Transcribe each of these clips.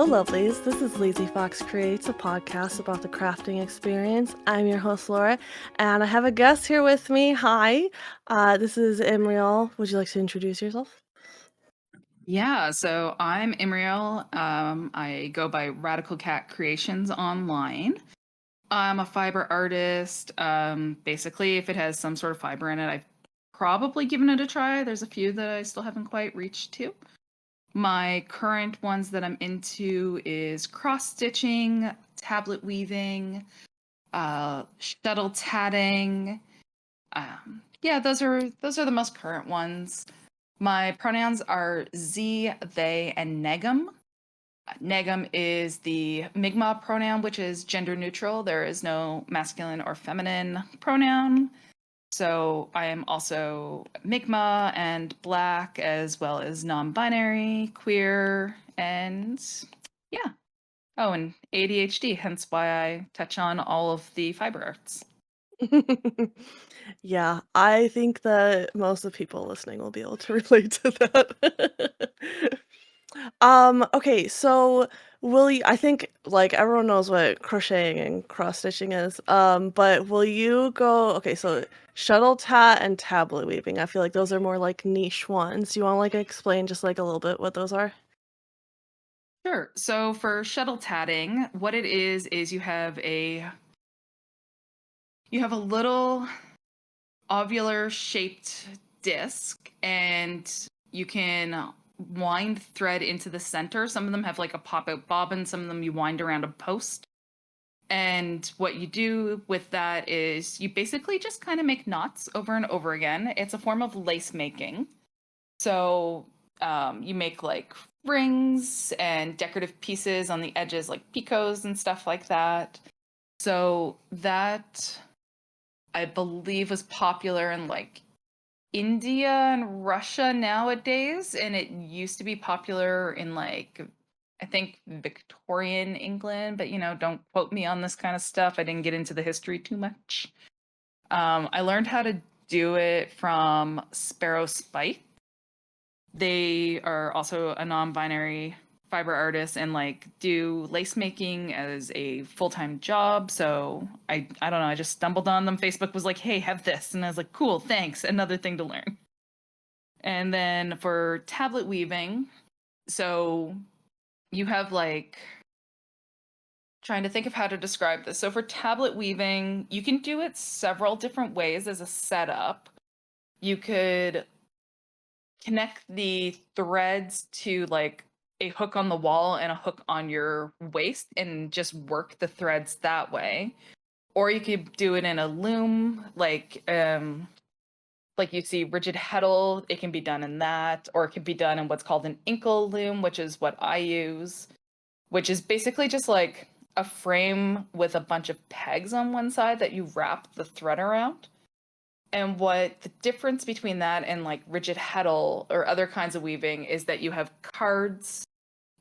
lovelies. This is Lazy Fox Creates, a podcast about the crafting experience. I'm your host, Laura, and I have a guest here with me. Hi, this is Imriel. Would you like to introduce yourself? Yeah, so I'm Imriel. I go by Radical Cat Creations online. I'm a fiber artist. Basically, if it has some sort of fiber in it, I've probably given it a try. There's a few that I still haven't quite reached to. My current ones that I'm into is cross stitching, tablet weaving, shuttle tatting. Yeah, those are the most current ones. My pronouns are ze, they, and negm. Negm is the migma pronoun, which is gender neutral. There is no masculine or feminine pronoun. So I am also migma and black, as well as non-binary, queer, and yeah. Oh, and ADHD, hence why I touch on all of the fiber arts. Yeah, I think that most of the people listening will be able to relate to that. Okay, so will you I think, like, everyone knows what crocheting and cross stitching is, but will you go okay, so shuttle tat and tablet weaving, I feel like those are more, like, niche ones. Do you wanna, like, explain just, like, a little bit what those are? Sure. So for shuttle tatting, what it is you have a little ovular shaped disc, and you can wind thread into the center. Some of them have like a pop out bobbin, some of them you wind around a post. And what you do with that is you basically just kind of make knots over and over again. It's a form of lace making. So you make like rings and decorative pieces on the edges, like picots and stuff like that. So that I believe was popular in like India and Russia nowadays, and it used to be popular in like I think Victorian England, but don't quote me on this kind of stuff. I didn't get into the history too much. I learned how to do it from Sparrow Spite. They are also a non-binary fiber artist and like do lace making as a full-time job. So I don't know, I just stumbled on them. Facebook was like, "Hey, have this." And I was like, "Cool, thanks. Another thing to learn." And then for tablet weaving, so you have like trying to think of how to describe this. So for tablet weaving, you can do it several different ways as a setup. You could connect the threads to like a hook on the wall and a hook on your waist and just work the threads that way. Or you could do it in a loom, like you see rigid heddle, it can be done in that, or it can be done in what's called an inkle loom, which is what I use, which is basically just like a frame with a bunch of pegs on one side that you wrap the thread around. And what the difference between that and like rigid heddle or other kinds of weaving is that you have cards,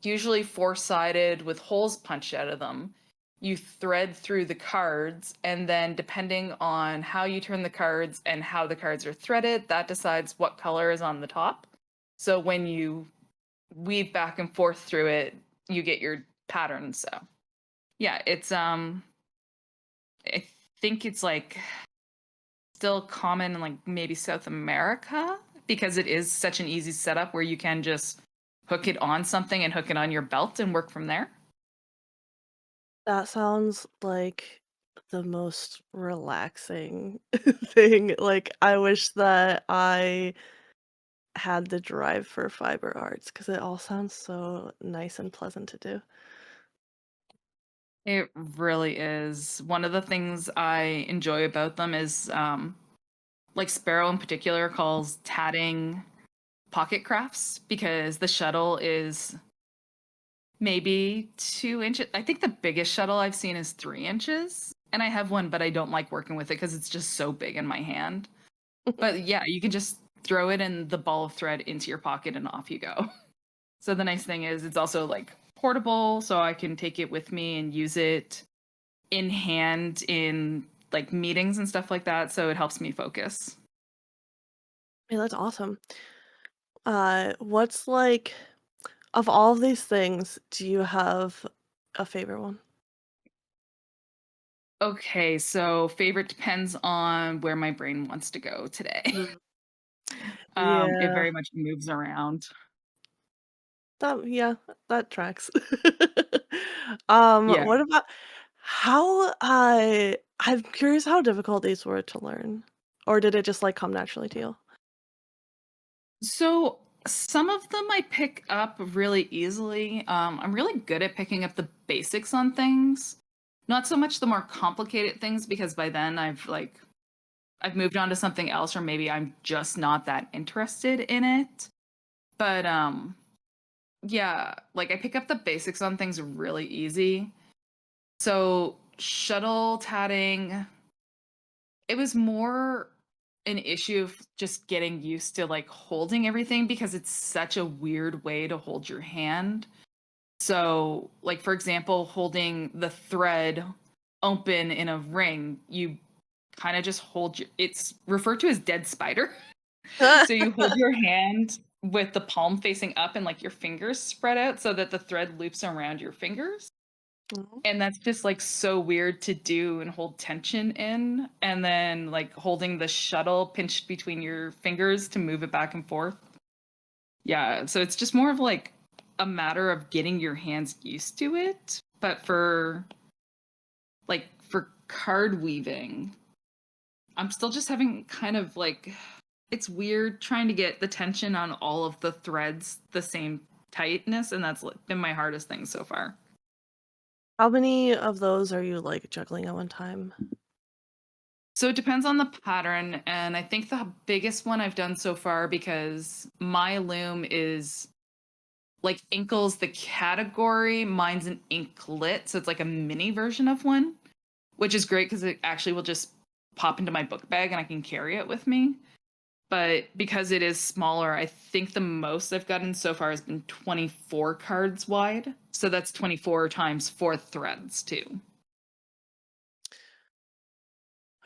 usually four-sided with holes punched out of them. You thread through the cards, and then depending on how you turn the cards and how the cards are threaded, that decides what color is on the top. So when you weave back and forth through it, you get your pattern. So yeah, it's I think it's like still common in like maybe South America because it is such an easy setup where you can just hook it on something and hook it on your belt and work from there. That sounds like the most relaxing thing, like, I wish that I had the drive for fiber arts because it all sounds so nice and pleasant to do. It really is. One of the things I enjoy about them is like Sparrow in particular calls tatting pocket crafts because the shuttle is maybe 2 inches. I think the biggest shuttle I've seen is 3 inches. And I have one, but I don't like working with it because it's just so big in my hand. But yeah, you can just throw it and the ball of thread into your pocket and off you go. So the nice thing is it's also like portable, so I can take it with me and use it in hand in like meetings and stuff like that. So it helps me focus. Yeah, that's awesome. What's like Of all of these things, do you have a favorite one? Okay, so favorite depends on where my brain wants to go today. Mm. It Yeah, very much moves around. yeah, that tracks. Yeah. What about how, I'm curious how difficult these were to learn, or did it just, like, come naturally to you? So some of them I pick up really easily. I'm really good at picking up the basics on things. Not so much the more complicated things because by then I've moved on to something else or maybe I'm just not that interested in it. But yeah, like I pick up the basics on things really easy. So shuttle tatting, it was more an issue of just getting used to like holding everything because it's such a weird way to hold your hand. So, like for example, holding the thread open in a ring, you kind of just hold your it's referred to as dead spider. So you hold your hand with the palm facing up and like your fingers spread out so that the thread loops around your fingers. Mhm. And that's just, like, so weird to do and hold tension in, and then, like, holding the shuttle pinched between your fingers to move it back and forth. Yeah, so it's just more of, like, a matter of getting your hands used to it, but for card weaving, I'm still just having kind of, like it's weird trying to get the tension on all of the threads the same tightness, and that's, like, been my hardest thing so far. How many of those are you, like, juggling at one time? So it depends on the pattern, and I think the biggest one I've done so far because my loom is like Inkle's the category, mine's an inklet, so it's like a mini version of one, which is great because it actually will just pop into my book bag and I can carry it with me. But because it is smaller, I think the most I've gotten so far has been 24 cards wide. So that's 24 times 4 threads too.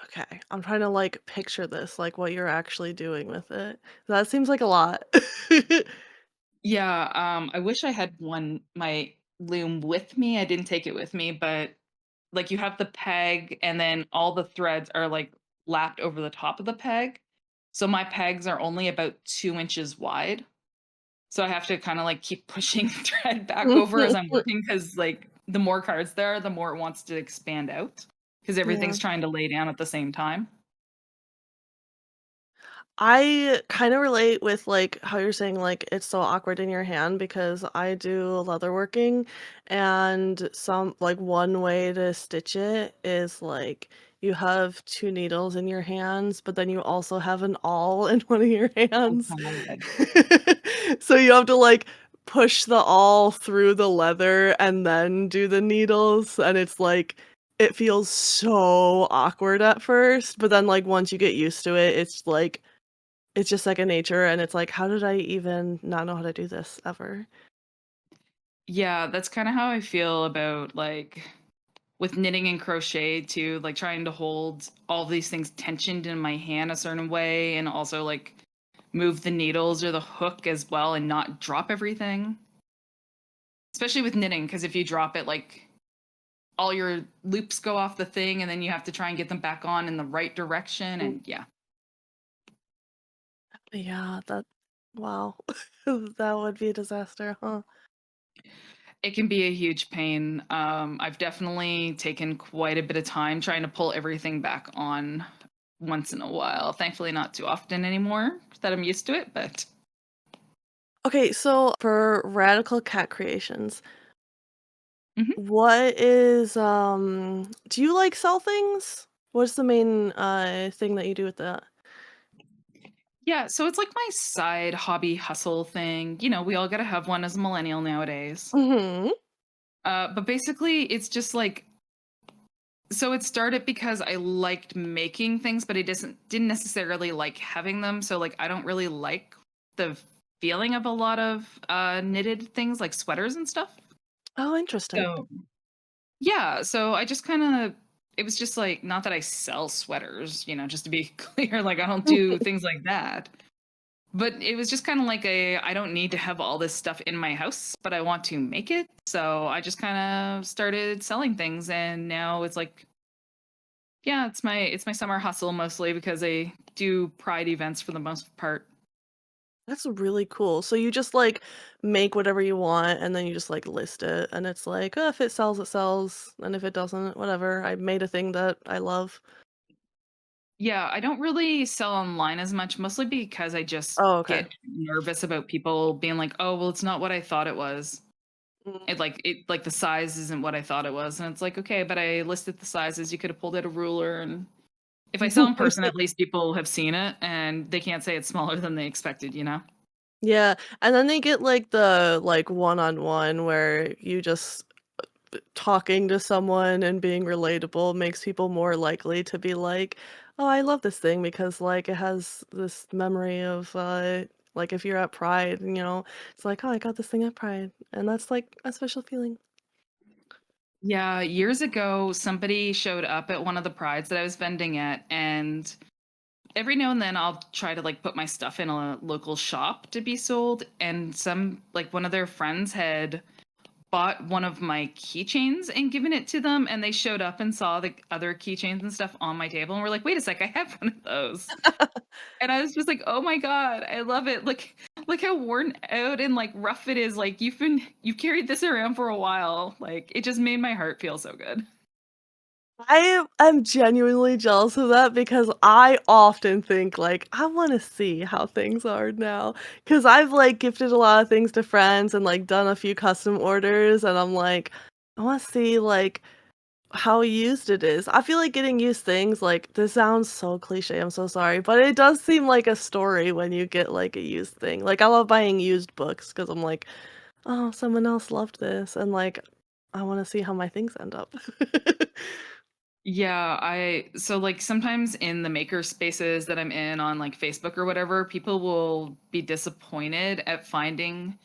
Okay, I'm trying to, like, picture this, like, what you're actually doing with it. That seems like a lot. Yeah, I wish I had my loom with me. I didn't take it with me, but like you have the peg and then all the threads are like lapped over the top of the peg. So my pegs are only about 2 inches wide. So I have to kind of like keep pushing the thread back over as I'm working because like the more cards there are, the more it wants to expand out because Yeah. everything's trying to lay down at the same time. I kinda relate with, like, how you're saying, like, it's so awkward in your hand because I do leatherworking, and one way to stitch it is, like, you have 2 needles in your hands, but then you also have an awl in one of your Oh hands. God. So you have to, like, push the awl through the leather and then do the needles, and it's, like, it feels so awkward at first, but then, like, once you get used to it, it's just second nature, and it's like, "How did I even not know how to do this ever?" Yeah, that's kind of how I feel about like with knitting and crochet too, like trying to hold all these things tensioned in my hand a certain way and also like move the needles or the hook as well and not drop everything. Especially with knitting, because if you drop it, like all your loops go off the thing and then you have to try and get them back on in the right direction. Mm. And yeah, Yeah, wow. That would be a disaster, huh? it can be a huge pain. I've definitely taken quite a bit of time trying to pull everything back on once in a while. Thankfully, not too often anymore that I'm used to it, but Okay, so for radical cat creations, mhm. what is, do you, like, sell things? What's the main, thing that you do with that? Yeah, so it's like my side hobby hustle thing. You know, we all got to have one as a millennial nowadays. Mhm. But basically, it's just like so it started because I liked making things, but I didn't necessarily like having them. So like I don't really like the feeling of a lot of knitted things like sweaters and stuff. Oh, interesting. So yeah, so I just kind of it was just like not that I sell sweaters, you know, just to be clear, like I don't do things like that. But it was just kind of like a I don't need to have all this stuff in my house, but I want to make it. So I just kind of started selling things, and now it's like, yeah, it's my summer hustle mostly because I do pride events for the most part. That's really cool. So you just, like, make whatever you want, and then you just, like, list it, and it's like, "Oh, if it sells, and if it doesn't, whatever. I made a thing that I love." Yeah, I don't really sell online as much, mostly because I just Oh, okay. get nervous about people being like, "Oh, well, it's not what I thought it was." Mm. It like the size isn't what I thought it was, and it's like, okay, but I listed the sizes. You could have pulled out a ruler, and if I sell in person, at least people have seen it, and they can't say it's smaller than they expected. You know? Yeah, and then they get, like, the, like, one-on-one where you just talking to someone and being relatable makes people more likely to be like, "Oh, I love this thing because, like, it has this memory of, like, if you're at Pride, it's like, 'Oh, I got this thing at Pride,' and that's, like, a special feeling." Yeah, years ago, somebody showed up at one of the prides that I was vending at, and every now and then I'll try to like put my stuff in a local shop to be sold. And some like one of their friends had bought one of my keychains and given it to them, and they showed up and saw the other keychains and stuff on my table and were like, "Wait a sec, I have one of those." And I was just like, "Oh my god, I love it. Look how worn out and like rough it is. Like you've carried this around for a while." Like it just made my heart feel so good. I am genuinely jealous of that because I often think, like, "I wanna see how things are now, because 'cause I've, like, gifted a lot of things to friends and, like, done a few custom orders, and I'm like, "I wanna see, like, how used it is." I feel like getting used things, like this sounds so cliche, I'm so sorry, but it does seem like a story when you get, like, a used thing. Like, I love buying used books because 'cause I'm like, "Oh, someone else loved this," and, like, I wanna see how my things end up. Yeah, I so like sometimes in the maker spaces that I'm in on like Facebook or whatever, people will be disappointed at finding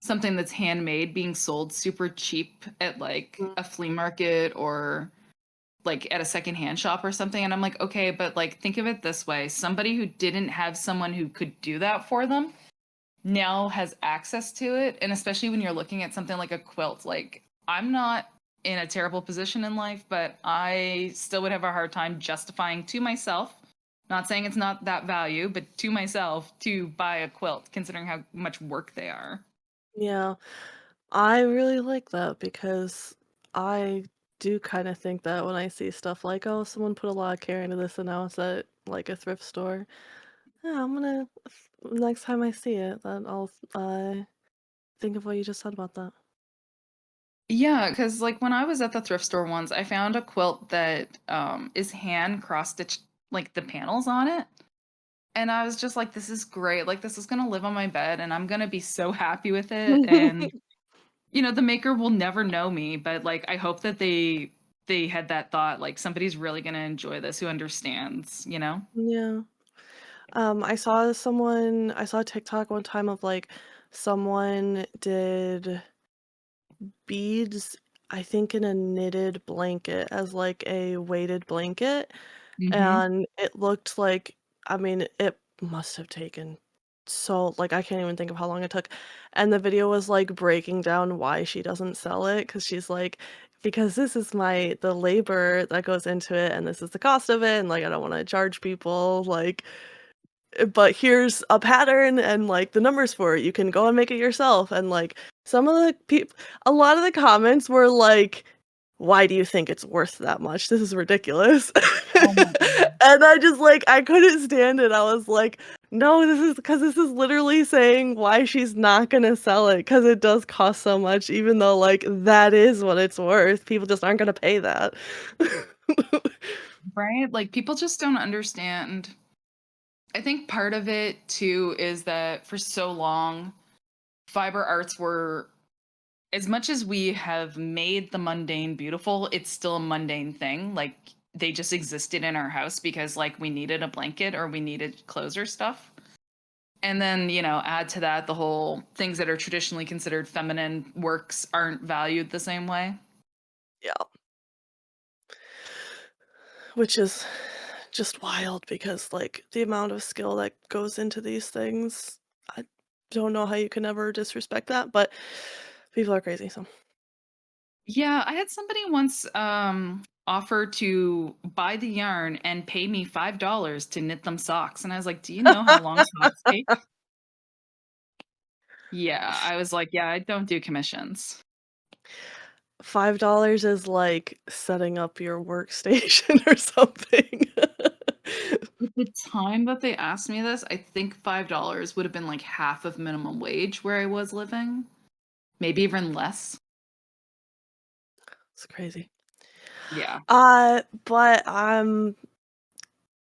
something that's handmade being sold super cheap at like Mm, a flea market or like at a secondhand shop or something. And I'm like, okay, but like think of it this way. Somebody who didn't have someone who could do that for them now has access to it. And especially when you're looking at something like a quilt, like I'm not in a terrible position in life, but I still would have a hard time justifying to myself, not saying it's not that value, but to myself to buy a quilt, considering how much work they are. yeah. I really like that because I do kinda think that when I see stuff like, "Oh, someone put a lot of care into this and now it's at, like, a thrift store." Yeah, I'm gonna next time I see it, then I'll, think of what you just said about that. Yeah, because like when I was at the thrift store once, I found a quilt that is hand cross stitched, like the panels on it. And I was just like, this is great. Like, this is going to live on my bed and I'm going to be so happy with it. And, you know, the maker will never know me, but like, I hope that they had that thought, like, somebody's really going to enjoy this who understands, you know? Yeah. I saw a TikTok one time of, like, someone did beads, I think in a knitted blanket as, like, a weighted blanket, Hmm. and it looked like, I mean, it must have taken like, I can't even think of how long it took, and the video was, like, breaking down why she doesn't sell it because she's like, "Because this is the labor that goes into it, and this is the cost of it, and, like, I don't wanna charge people, like, but here's a pattern and, like, the numbers for it. You can go and make it yourself." And, like, some of the peop a lot of the comments were like, "Why do you think it's worth that much? This is ridiculous." Oh my God. And I just, like, I couldn't stand it. I was like, "No, this is literally saying why she's not gonna sell it because it does cost so much even though, like, that is what it's worth. People just aren't gonna pay that." Right? Like, people just don't understand. I think part of it too is that for so long, fiber arts were as much as we have made the mundane beautiful, it's still a mundane thing. Like they just existed in our house because like we needed a blanket or we needed clothes or stuff. And then, you know, add to that the whole things that are traditionally considered feminine works aren't valued the same way. Yeah, which is just wild because, like, the amount of skill that goes into these things, I don't know how you can ever disrespect that, but people are crazy, so Yeah, I had somebody once offer to buy the yarn and pay me $5 to knit them socks. And I was like, "Do you know how long socks take?" Yeah, I was like, "Yeah, I don't do commissions." $5 is like setting up your workstation or something. At the time that they asked me this, I think $5 would have been like half of minimum wage where I was living, maybe even less. It's crazy. Yeah. But I'm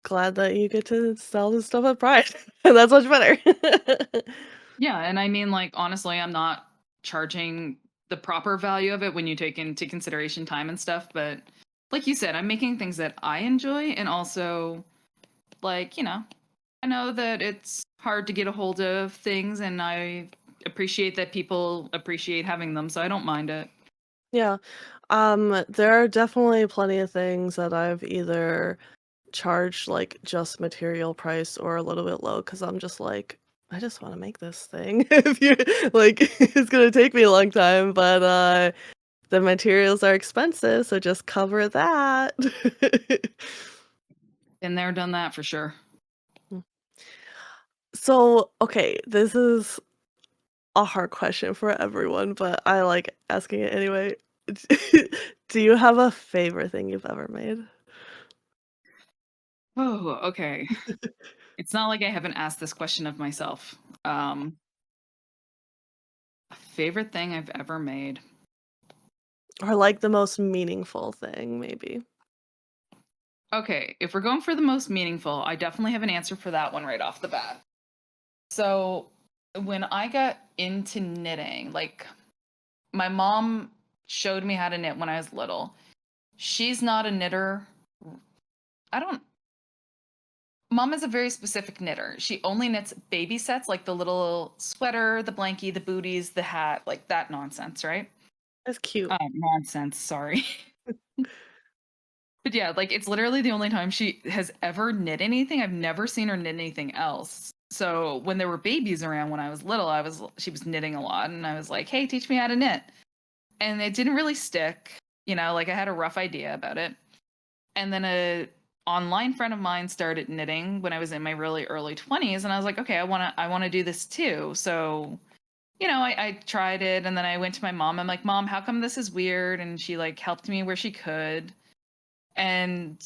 glad that you get to sell this stuff at Pride. That's much better. Yeah, and I mean, like, honestly, I'm not charging the proper value of it when you take into consideration time and stuff, but like you said, I'm making things that I enjoy and also like, I know that it's hard to get a hold of things and I appreciate that people appreciate having them, so I don't mind it. Yeah. There are definitely plenty of things that I've either charged, like, just material price or a little bit low because 'cause I'm just like, "I just wanna make this thing." If you like, it's gonna take me a long time, but, the materials are expensive, so just cover that. Been there, done that for sure. So, okay, this is a hard question for everyone, but I like asking it anyway. Do you have a favorite thing you've ever made? Oh, okay. It's not like I haven't asked this question of myself. Um, Favorite thing I've ever made. Or, like, the most meaningful thing, maybe? Okay, if we're going for the most meaningful, I definitely have an answer for that one right off the bat. So, when I got into knitting, like my mom showed me how to knit when I was little. She's not a knitter. I don't Mom is a very specific knitter. She only knits baby sets like the little sweater, the blankie, the booties, the hat, like that nonsense, right? That's cute. Nonsense, sorry. But yeah, like it's literally the only time she has ever knit anything. I've never seen her knit anything else. So when there were babies around when I was little, she was knitting a lot and I was like, "Hey, teach me how to knit." And it didn't really stick, like I had a rough idea about it. And then a online friend of mine started knitting when I was in my really early 20s and I was like, "Okay, I want to do this too." So, I tried it and then I went to my mom. I'm like, "Mom, how come this is weird?" And she like helped me where she could. And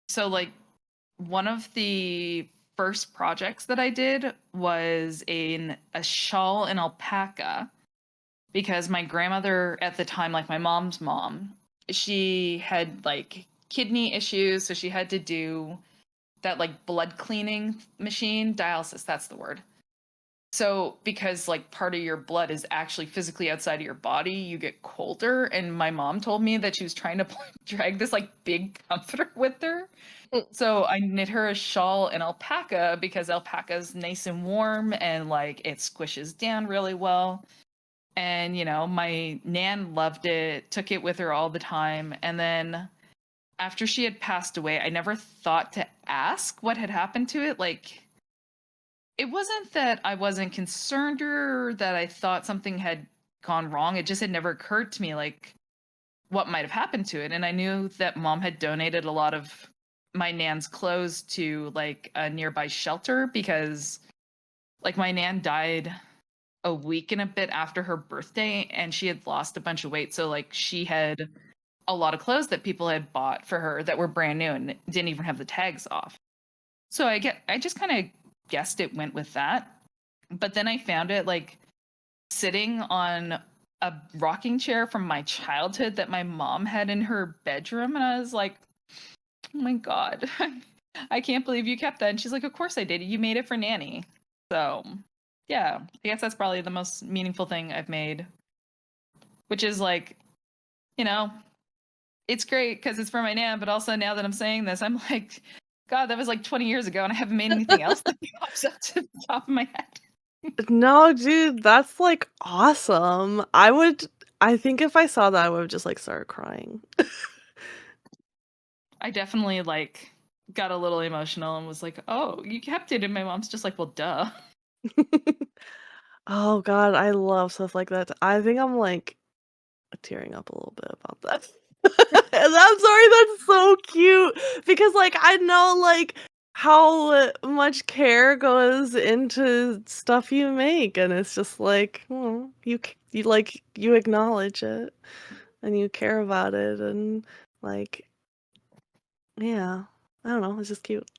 so like one of the first projects that I did was in a shawl in alpaca because my grandmother at the time, like my mom's mom, she had like kidney issues, so she had to do that like blood cleaning machine, dialysis, that's the word. So because like part of your blood is actually physically outside of your body, you get colder. And my mom told me that she was trying to drag this like big comforter with her. Mm. So I knit her a shawl in alpaca because alpaca's nice and warm and like it squishes down really well. And my nan loved it, took it with her all the time. And then after she had passed away, I never thought to ask what had happened to it. Like it wasn't that I wasn't concerned or that I thought something had gone wrong. It just had never occurred to me like what might have happened to it. And I knew that mom had donated a lot of my nan's clothes to like a nearby shelter because like my nan died a week and a bit after her birthday and she had lost a bunch of weight. So like she had a lot of clothes that people had bought for her that were brand new and didn't even have the tags off. So I just kind of guessed it went with that. But then I found it like sitting on a rocking chair from my childhood that my mom had in her bedroom and I was like, "Oh my god. I can't believe you kept that." And she's like, "Of course I did. You made it for Nanny." So, yeah, I guess that's probably the most meaningful thing I've made, which is like, you know, it's great because it's for my nan, but also now that I'm saying this, I'm like, God, that was like 20 years ago and I haven't made anything else that pops up to the top of my head. No, dude, that's, like, awesome. I think if I saw that, I would've just, like, started crying. I definitely like got a little emotional and was like, "Oh, you kept it," and my mom's just like, "Well, duh." Oh god, I love stuff like that. I think I'm, like, tearing up a little bit about that. And I'm sorry, that's so cute because, like, I know, like, how much care goes into stuff you make, and it's just like, you acknowledge it, and you care about it, and, like, yeah. I don't know, it's just cute.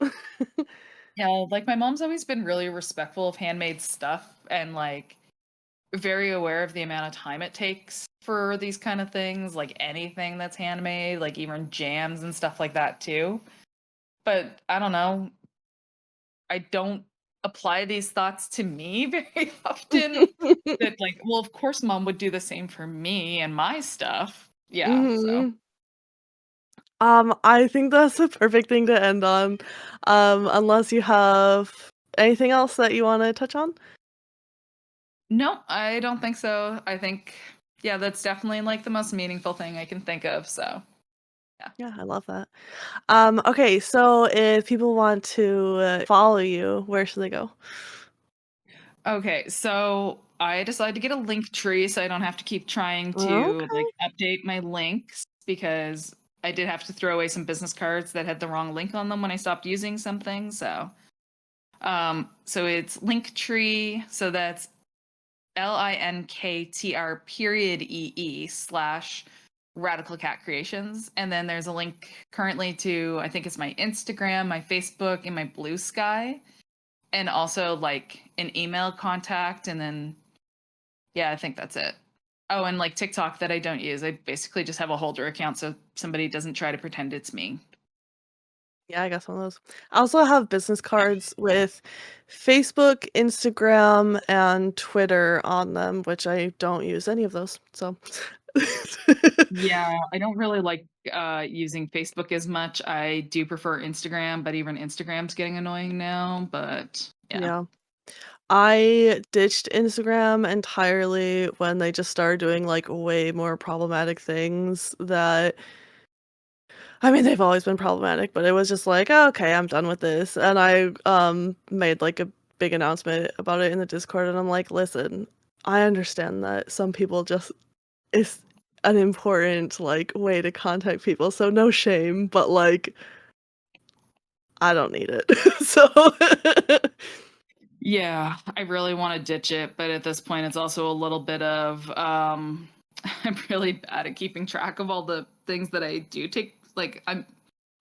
Yeah, like, my mom's always been really respectful of handmade stuff and, like, very aware of the amount of time it takes for these kind of things, like anything that's handmade, like even jams and stuff like that too. But I don't know, I don't apply these thoughts to me very often. That like, well, of course mom would do the same for me and my stuff. Yeah, so. Mhm. I think that's a perfect thing to end on, unless you have anything else that you wanna touch on? No, I don't think so. I think yeah, that's definitely like the most meaningful thing I can think of. So yeah. Yeah, I love that. Okay, so if people want to, follow you, where should they go? Okay, so I decided to get a link tree so I don't have to keep trying to Okay. like update my links because I did have to throw away some business cards that had the wrong link on them when I stopped using something. So it's Linktree, so that's LINKTR period EE slash Radical Cat Creations. And then there's a link currently to I think it's my Instagram, my Facebook, and my Blue Sky and also like an email contact and then yeah, I think that's it. Oh, and like TikTok that I don't use. I basically just have a holder account so somebody doesn't try to pretend it's me. Yeah, I got some of those. I also have business cards with Facebook, Instagram, and Twitter on them, which I don't use any of those, so Yeah, I don't really like using Facebook as much. I do prefer Instagram, but even Instagram's getting annoying now, but yeah. Yeah. I ditched Instagram entirely when they just started doing, like, way more problematic things that I mean, they've always been problematic, but it was just like, "Oh, okay, I'm done with this," and I, made, like, a big announcement about it in the Discord, and I'm like, "Listen, I understand that some people just it's an important, like, way to contact people, so no shame, but, like, I don't need it." So Yeah, I really want to ditch it, but at this point it's also a little bit of I'm really bad at keeping track of all the things that I do take like I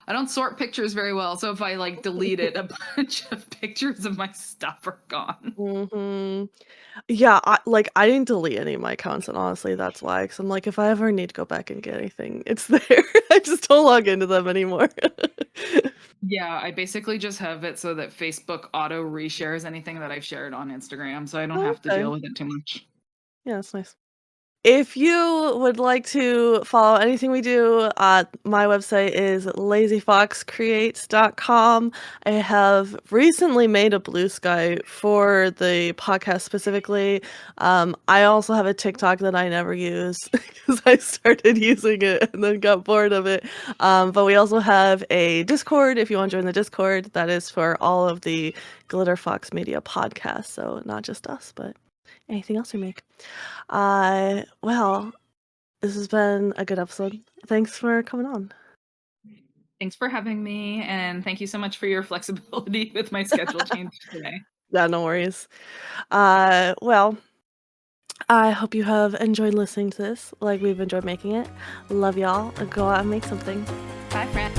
don't sort pictures very well, so if I like delete it, a bunch of pictures of my stuff are gone. Mhm. Yeah, I didn't delete any of my accounts, and honestly, that's why. Because 'cause I'm like, if I ever need to go back and get anything, it's there. I just don't log into them anymore. Yeah, I basically just have it so that Facebook auto reshares anything that I've shared on Instagram, so I don't have to Okay. deal with it too much. Yeah, that's nice. If you would like to follow anything we do, my website is lazyfoxcreates.com. I have recently made a Blue Sky for the podcast specifically. I also have a TikTok that I never use because I started using it and then got bored of it. But we also have a Discord if you want to join the Discord. That is for all of the Glitter Fox Media podcasts. So not just us, but anything else we make. Well, this has been a good episode. Thanks for coming on. Thanks for having me, and thank you so much for your flexibility with my schedule change today. Yeah, no worries. Well, I hope you have enjoyed listening to this like we've enjoyed making it. Love y'all. Go out and make something. Bye, friend.